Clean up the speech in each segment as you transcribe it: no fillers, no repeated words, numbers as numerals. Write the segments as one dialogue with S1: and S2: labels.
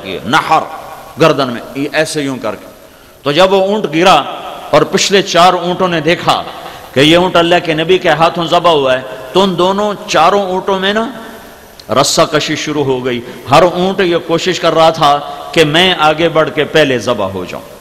S1: یہ نحر گردن میں ایسے یوں کر کے. تو جب وہ اونٹ گرا اور پچھلے 4 اونٹوں نے دیکھا کہ یہ اونٹ اللہ کے نبی کے ہاتھوں ذبح ہوا ہے تو ان دونوں 4 اونٹوں میں نا رسہ کشی شروع ہو گئی. ہر اونٹ یہ کوشش کر رہا تھا کہ میں آگے بڑھ کے پہلے ذبح ہو جاؤں.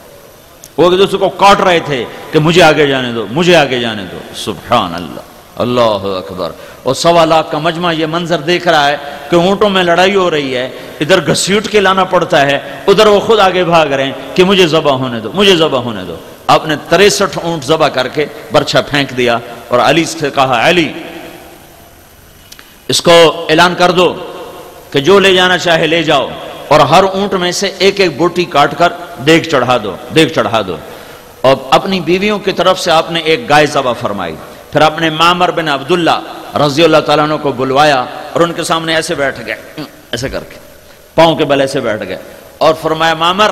S1: وہ ایک دوسرے کو کاٹ رہے تھے کہ مجھے آگے جانے دو، مجھے آگے جانے دو. سبحان اللہ، اللہ اکبر. اور 1.25 لاکھ کا مجمع یہ منظر دیکھ رہا ہے کہ اونٹوں میں لڑائی ہو رہی ہے، ادھر گھسیٹ کے لانا پڑتا ہے، ادھر وہ خود آگے بھاگ رہے ہیں کہ مجھے ذبح ہونے دو، مجھے ذبح ہونے دو. آپ نے 63 اونٹ ذبح کر کے برچھا پھینک دیا اور علی سے کہا علی اس کو اعلان کر دو کہ جو لے جانا چاہے لے جاؤ، اور ہر اونٹ میں سے ایک ایک بوٹی کاٹ کر دیگ چڑھا دو، دیگ چڑھا دو. اور اپنی بیویوں کی طرف سے آپ نے ایک گائے ذبح فرمائی. پھر آپ نے معمر بن عبداللہ رضی اللہ تعالیٰ عنہ کو بلوایا اور ان کے سامنے ایسے بیٹھ گئے، ایسے کر کے پاؤں کے بل ایسے بیٹھ گئے اور فرمایا معمر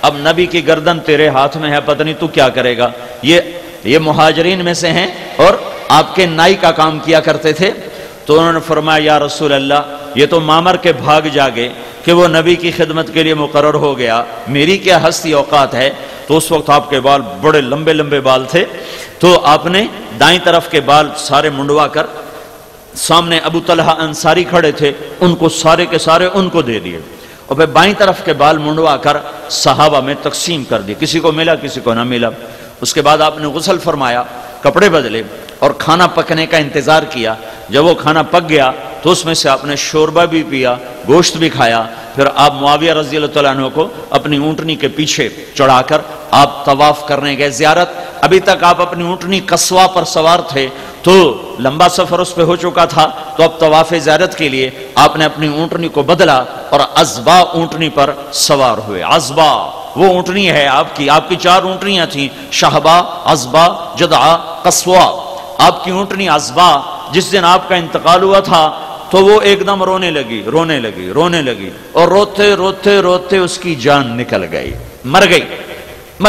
S1: اب نبی کی گردن تیرے ہاتھ میں ہے، پتہ نہیں تو کیا کرے گا. یہ مہاجرین میں سے ہیں اور آپ کے نائی کا کام کیا کرتے تھے. تو انہوں نے فرمایا یا رسول اللہ یہ تو معمر کے بھاگ جاگے کہ وہ نبی کی خدمت کے لیے مقرر ہو گیا، میری کیا ہستی اوقات ہے. تو اس وقت آپ کے بال بڑے لمبے لمبے بال تھے، تو آپ نے دائیں طرف کے بال سارے منڈوا کر، سامنے ابو طلحہ انصاری کھڑے تھے ان کو سارے کے سارے ان کو دے دیے، اور پھر بائیں طرف کے بال منڈوا کر صحابہ میں تقسیم کر دیے، کسی کو ملا کسی کو نہ ملا. اس کے بعد آپ نے غسل فرمایا، کپڑے بدلے اور کھانا پکنے کا انتظار کیا. جب وہ کھانا پک گیا تو اس میں سے آپ نے شوربہ بھی پیا، گوشت بھی کھایا. پھر آپ معاویہ رضی اللہ تعالیٰ عنہ کو اپنی اونٹنی کے پیچھے چڑھا کر آپ طواف کرنے گئے، زیارت. ابھی تک آپ اپنی اونٹنی قصوہ پر سوار تھے تو لمبا سفر اس پہ ہو چکا تھا، تو اب طواف زیارت کے لیے آپ نے اپنی اونٹنی کو بدلا اور عزبہ اونٹنی پر سوار ہوئے. عزبہ وہ اونٹنی ہے آپ کی 4 اونٹنیاں تھیں، شہبہ، عزبہ، جدعہ، قصوہ. آپ کی اونٹنی عزبہ جس دن آپ کا انتقال ہوا تھا تو وہ ایک دم رونے لگی اور روتے روتے روتے اس کی جان نکل گئی، مر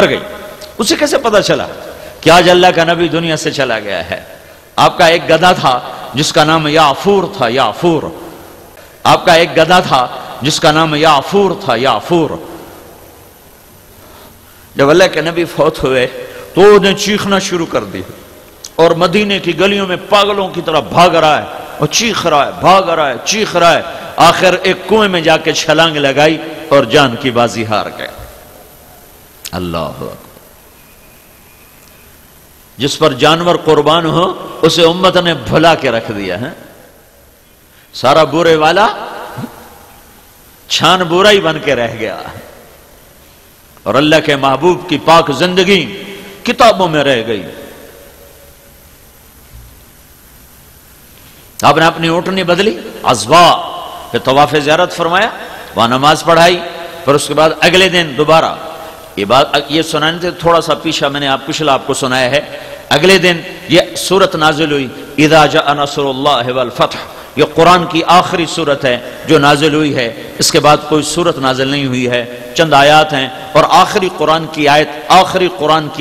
S1: گئی. اسے کیسے پتا چلا کہ آج اللہ کا نبی دنیا سے چلا گیا ہے؟ آپ کا ایک گدھا تھا جس کا نام یعفور تھا، یعفور. آپ کا ایک گدھا تھا جس کا نام یعفور تھا، یعفور. جب اللہ کے نبی فوت ہوئے تو انہیں چیخنا شروع کر دی اور مدینے کی گلیوں میں پاگلوں کی طرح بھاگ رہا ہے اور چیخ رہا ہے، بھاگ رہا ہے، چیخ رہا ہے. آخر ایک کنویں میں جا کے چھلانگ لگائی اور جان کی بازی ہار گئے. اللہ اکبر. جس پر جانور قربان ہو اسے امت نے بھلا کے رکھ دیا ہے. سارا برے والا چھان برا ہی بن کے رہ گیا اور اللہ کے محبوب کی پاک زندگی کتابوں میں رہ گئی. آپ نے اپنی اونٹنی بدلی، عزبہ، پھر طواف زیارت فرمایا، وہاں نماز پڑھائی. پھر اس کے بعد اگلے دن دوبارہ یہ سنانے تھے، تھوڑا سا پیچھا میں نے پچھلا آپ کو سنایا ہے. اگلے دن یہ سورت نازل ہوئی، اذا جاء نصر اللہ والفتح. یہ قرآن کی آخری سورت ہے جو نازل ہوئی ہے. اس کے بعد کوئی سورت نازل نہیں ہوئی ہے، چند آیات ہیں. اور آخری قرآن کی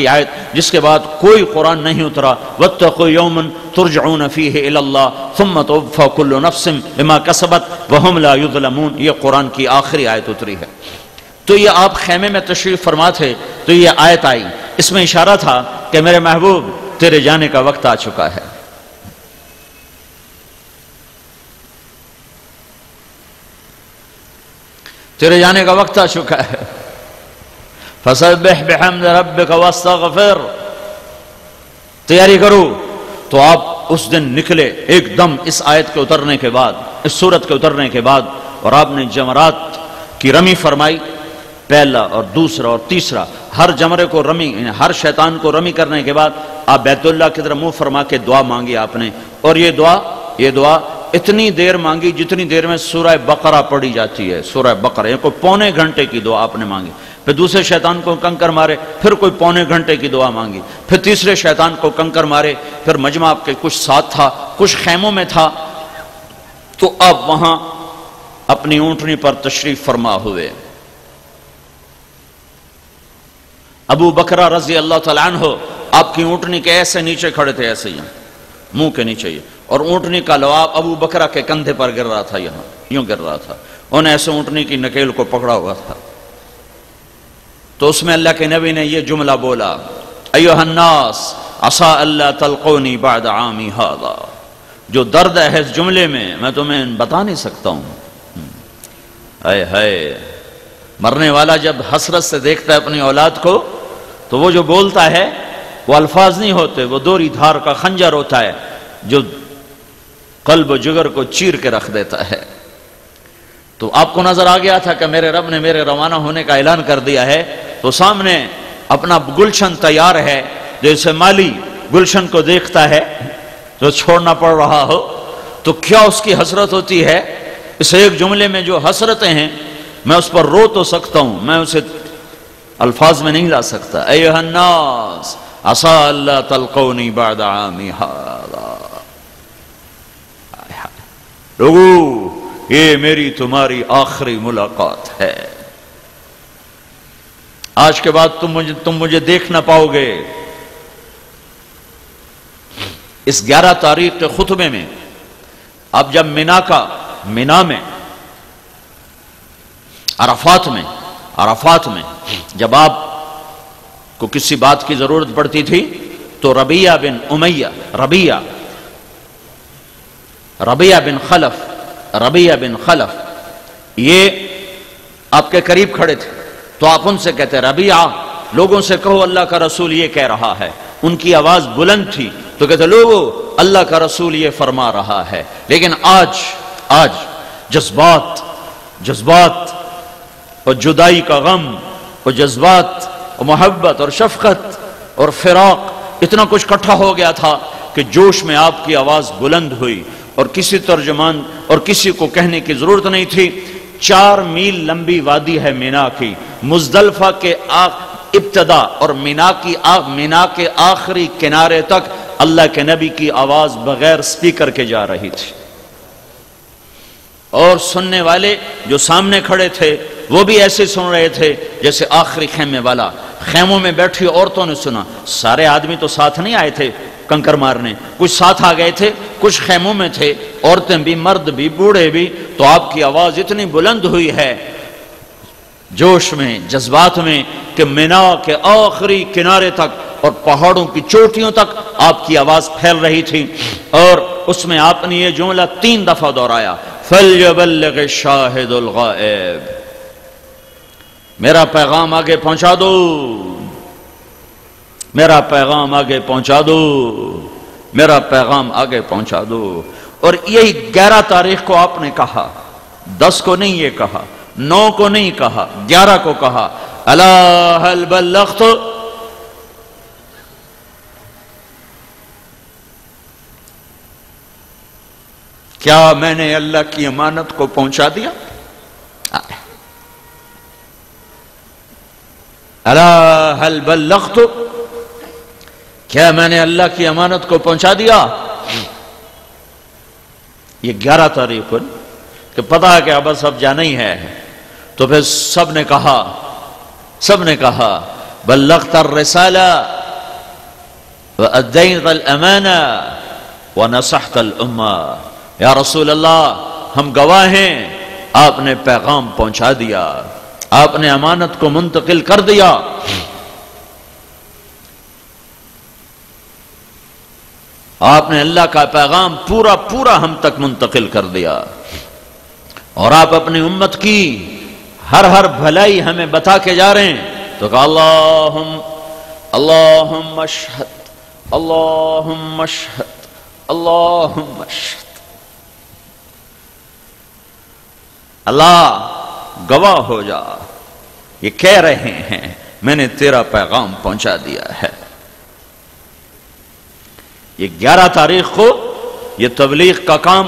S1: آیت جس کے بعد کوئی قرآن نہیں اترا، واتقوا یوما ترجعون فیہ الی اللہ ثم توفی کل نفس بما کسبت وہم لا یظلمون. یہ قرآن کی آخری آیت اتری ہے. تو یہ آپ خیمے میں تشریف فرما تھے تو یہ آیت آئی، اس میں اشارہ تھا کہ میرے محبوب تیرے جانے کا وقت آ چکا ہے. تیرے جانے کا وقت آ چکا ہے. فسبح بحمد ربک واستغفر. تیاری کرو. تو آپ اس دن نکلے ایک دم اس آیت کے اترنے کے بعد، اس سورت کے اترنے کے بعد، اور آپ نے جمرات کی رمی فرمائی، پہلا اور دوسرا اور تیسرا. ہر جمرے کو رمی، ہر شیطان کو رمی کرنے کے بعد آپ بیت اللہ کی طرف منہ فرما کے دعا مانگی آپ نے. اور یہ دعا اتنی دیر مانگی جتنی دیر میں سورہ بقرہ پڑھی جاتی ہے. سورہ بقرہ یہ کوئی پونے گھنٹے کی دعا آپ نے مانگی. پھر دوسرے شیطان کو کنکر مارے، پھر کوئی پونے گھنٹے کی دعا مانگی. پھر تیسرے شیطان کو کنکر مارے. پھر مجمع آپ کے کچھ ساتھ تھا، کچھ خیموں میں تھا. تو آپ وہاں اپنی اونٹنی پر تشریف فرما ہوئے. ابو بکرہ رضی اللہ تعالیٰ عنہ آپ کی اونٹنی کے ایسے نیچے کھڑے تھے، ایسے ہی منہ کے نیچے ہی، اور اونٹنی کا لعاب ابو بکرہ کے کندھے پر گر رہا تھا، یہاں یوں گر رہا تھا. ان ایسے اونٹنی کی نکیل کو پکڑا ہوا تھا۔ تو اس میں اللہ کے نبی نے یہ جملہ بولا، ایھا الناس عسى الا تلقونی بعد عامی ھذا۔ جو درد ہے اس جملے میں تمہیں بتا نہیں سکتا ہوں۔ اے ہائے، مرنے والا جب حسرت سے دیکھتا ہے اپنی اولاد کو تو وہ جو بولتا ہے وہ الفاظ نہیں ہوتے، وہ دوری دھار کا خنجر ہوتا ہے جو قلب و جگر کو چیر کے رکھ دیتا ہے۔ تو آپ کو نظر آ گیا تھا کہ میرے رب نے میرے روانہ ہونے کا اعلان کر دیا ہے، تو سامنے اپنا گلشن تیار ہے، جیسے مالی گلشن کو دیکھتا ہے جو چھوڑنا پڑ رہا ہو تو کیا اس کی حسرت ہوتی ہے۔ اس ایک جملے میں جو حسرتیں ہیں میں اس پر رو تو سکتا ہوں، میں اسے الفاظ میں نہیں لا سکتا۔ ایھا الناس عسى الا تلقونی بعد عامی ھذا۔ لوگو، یہ میری تمہاری آخری ملاقات ہے، آج کے بعد تم مجھے دیکھ نہ پاؤ گے۔ اس 11 تاریخ کے خطبے میں اب جب مینا میں عرفات میں جب آپ کو کسی بات کی ضرورت پڑتی تھی تو ربیہ بن خلف یہ آپ کے قریب کھڑے تھے، تو آپ ان سے کہتے ربیعہ، لوگوں سے کہو اللہ کا رسول یہ کہہ رہا ہے۔ ان کی آواز بلند تھی تو کہتے لوگو اللہ کا رسول یہ فرما رہا ہے۔ لیکن آج جذبات اور جدائی کا غم اور جذبات اور محبت اور شفقت اور فراق، اتنا کچھ اکٹھا ہو گیا تھا کہ جوش میں آپ کی آواز بلند ہوئی، اور کسی ترجمان اور کسی کو کہنے کی ضرورت نہیں تھی۔ 4 میل لمبی وادی ہے مینا کی، مزدلفہ کے ابتدا اور مینا کے آخری کنارے تک اللہ کے نبی کی آواز بغیر سپیکر کے جا رہی تھی، اور سننے والے جو سامنے کھڑے تھے وہ بھی ایسے سن رہے تھے جیسے آخری خیمے والا۔ خیموں میں بیٹھی عورتوں نے سنا، سارے آدمی تو ساتھ نہیں آئے تھے کنکر مارنے، کچھ ساتھ آ گئے تھے، کچھ خیموں میں تھے، عورتیں بھی، مرد بھی، بوڑھے بھی۔ تو آپ کی آواز اتنی بلند ہوئی ہے جوش میں، جذبات میں، کہ مینا کے آخری کنارے تک اور پہاڑوں کی چوٹیوں تک آپ کی آواز پھیل رہی تھی۔ اور اس میں آپ نے یہ جملہ 3 دفعہ دہرایا، فَلْيَبَلِّغِ الشَّاهِدُ الْغَائِبُ۔ میرا پیغام آگے پہنچا دو، میرا پیغام آگے پہنچا دو، میرا پیغام آگے پہنچا دو۔ اور یہی 11 تاریخ کو آپ نے کہا، 10 کو نہیں یہ کہا، 9 کو نہیں کہا، 11 کو کہا، الا هل بلغت؟ کیا میں نے اللہ کی امانت کو پہنچا دیا؟ الا هل بلغت؟ کیا میں نے اللہ کی امانت کو پہنچا دیا؟ یہ 11 تاریخ کو کہ پتا ہے کہ اب سب جانا ہی ہے، تو پھر سب نے کہا بلغت الرسالہ وأديت الأمانة ونصحت الأمة۔ یا رسول اللہ، ہم گواہ ہیں، آپ نے پیغام پہنچا دیا، آپ نے امانت کو منتقل کر دیا۔ آپ نے اللہ کا پیغام پورا ہم تک منتقل کر دیا، اور آپ اپنی امت کی ہر بھلائی ہمیں بتا کے جا رہے ہیں۔ تو کہا اللہم اشہد، اللہم اشہد، اللہم اشہد۔ اللہ گواہ ہو جا، یہ کہہ رہے ہیں میں نے تیرا پیغام پہنچا دیا ہے۔ یہ 11 تاریخ کو یہ تبلیغ کا کام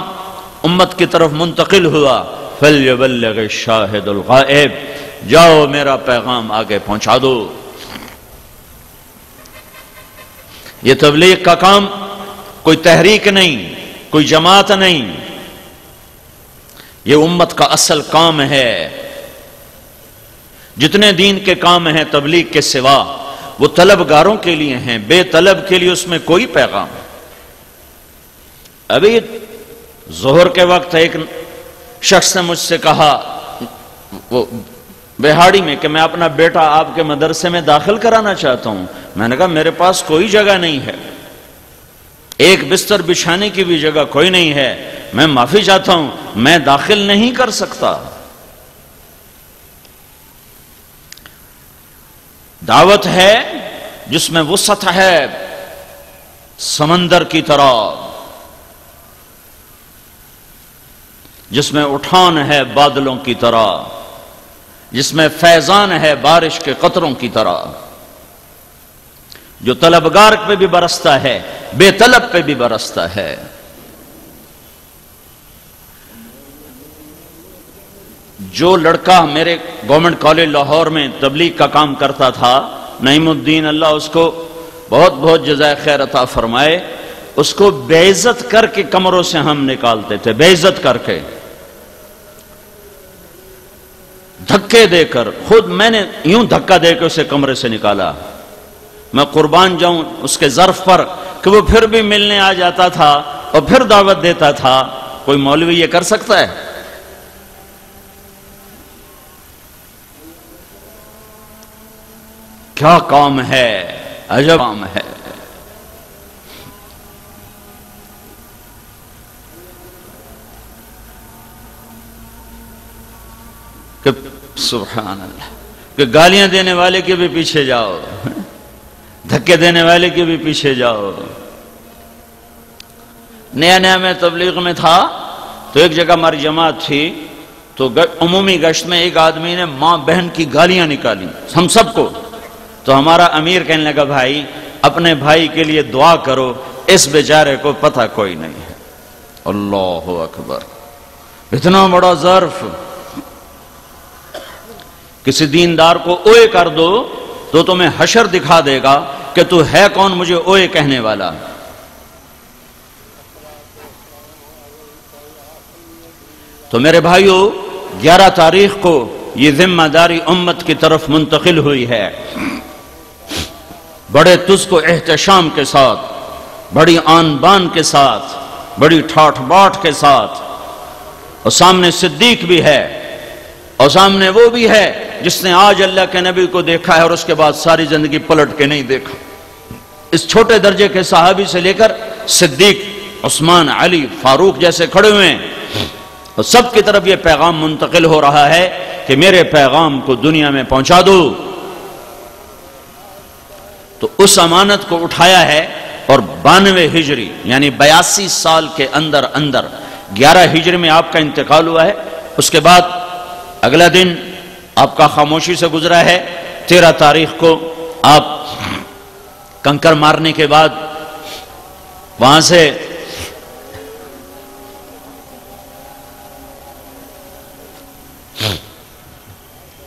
S1: امت کی طرف منتقل ہوا، فَلْيَبَلِّغِ الشَّاهِدُ الْغَائِبُ۔ جاؤ میرا پیغام آگے پہنچا دو۔ یہ تبلیغ کا کام کوئی تحریک نہیں، کوئی جماعت نہیں، یہ امت کا اصل کام ہے۔ جتنے دین کے کام ہیں تبلیغ کے سوا وہ طلبگاروں کے لیے ہیں، بے طلب کے لیے اس میں کوئی پیغام۔ ابھی ظہر کے وقت ایک شخص نے مجھ سے کہا وہ بہاڑی میں کہ میں اپنا بیٹا آپ کے مدرسے میں داخل کرانا چاہتا ہوں. میں نے کہا میرے پاس کوئی جگہ نہیں ہے، ایک بستر بچھانے کی بھی جگہ کوئی نہیں ہے، میں معافی چاہتا ہوں، میں داخل نہیں کر سکتا. دعوت ہے جس میں وسعت ہے سمندر کی طرح، جس میں اٹھان ہے بادلوں کی طرح، جس میں فیضان ہے بارش کے قطروں کی طرح، جو طلبگار پہ بھی برستا ہے، بے طلب پہ بھی برستا ہے. جو لڑکا میرے گورنمنٹ کالج لاہور میں تبلیغ کا کام کرتا تھا، نعیم الدین، اللہ اس کو بہت بہت جزائے خیر عطا فرمائے، اس کو بے عزت کر کے کمروں سے ہم نکالتے تھے، بے عزت کر کے، دھکے دے کر. خود میں نے یوں دھکا دے کے اسے کمرے سے نکالا. میں قربان جاؤں اس کے ظرف پر کہ وہ پھر بھی ملنے آ جاتا تھا اور پھر دعوت دیتا تھا. کوئی مولوی یہ کر سکتا ہے؟ کیا کام ہے، عجب کام ہے. کہ سبحان اللہ، کہ گالیاں دینے والے کے بھی پیچھے جاؤ، دھکے دینے والے کے بھی پیچھے جاؤ. نیا نیا میں تبلیغ میں تھا تو ایک جگہ ہماری جماعت تھی، تو عمومی گشت میں ایک آدمی نے ماں بہن کی گالیاں نکالی ہم سب کو. تو ہمارا امیر کہنے لگا بھائی اپنے بھائی کے لیے دعا کرو، اس بیچارے کو پتہ کوئی نہیں ہے. اللہ اکبر، اتنا بڑا ظرف. کسی دیندار کو اوئے کر دو تو تمہیں حشر دکھا دے گا کہ تو ہے کون مجھے اوئے کہنے والا. تو میرے بھائیو، 11 تاریخ کو یہ ذمہ داری امت کی طرف منتقل ہوئی ہے. بڑے تجھ کو احتشام کے ساتھ، بڑی آن بان کے ساتھ، بڑی ٹھاٹھ باٹھ کے ساتھ. اور سامنے صدیق بھی ہے، اور سامنے وہ بھی ہے جس نے آج اللہ کے نبی کو دیکھا ہے اور اس کے بعد ساری زندگی پلٹ کے نہیں دیکھا. اس چھوٹے درجے کے صحابی سے لے کر صدیق، عثمان، علی، فاروق جیسے کھڑے ہوئے ہیں، اور سب کی طرف یہ پیغام منتقل ہو رہا ہے کہ میرے پیغام کو دنیا میں پہنچا دو. تو اس امانت کو اٹھایا ہے، اور 92 ہجری یعنی 82 سال کے اندر 11 ہجری میں آپ کا انتقال ہوا ہے. اس کے بعد اگلا دن آپ کا خاموشی سے گزرا ہے. 13 تاریخ کو آپ کنکر مارنے کے بعد وہاں سے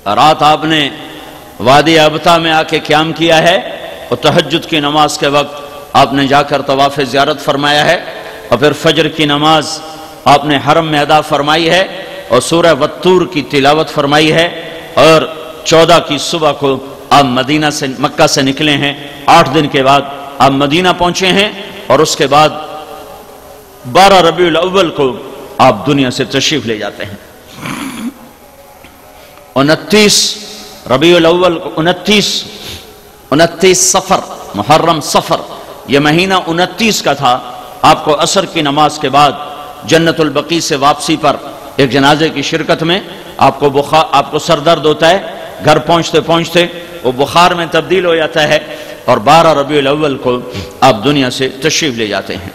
S1: رات آپ نے وادی ابتا میں آ کے قیام کیا ہے، اور تہجد کی نماز کے وقت آپ نے جا کر طواف زیارت فرمایا ہے، اور پھر فجر کی نماز آپ نے حرم میں ادا فرمائی ہے، اور سورہ والطور کی تلاوت فرمائی ہے. اور 14 کی صبح کو آپ مکہ سے نکلے ہیں. 8 دن کے بعد آپ مدینہ پہنچے ہیں، اور اس کے بعد 12 ربیع الاول کو آپ دنیا سے تشریف لے جاتے ہیں. 29 ربیع الاول کو 29 صفر، محرم صفر، یہ مہینہ 29 کا تھا. آپ کو عصر کی نماز کے بعد جنت البقیع سے واپسی پر ایک جنازے کی شرکت میں آپ کو سر درد ہوتا ہے. گھر پہنچتے پہنچتے وہ بخار میں تبدیل ہو جاتا ہے، اور 12 ربیع الاول کو آپ دنیا سے تشریف لے جاتے ہیں.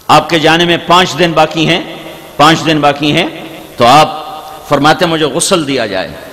S1: آپ کے جانے میں 5 دن باقی ہیں، 5 دن باقی ہیں. تو آپ فرماتے مجھے غسل دیا جائے.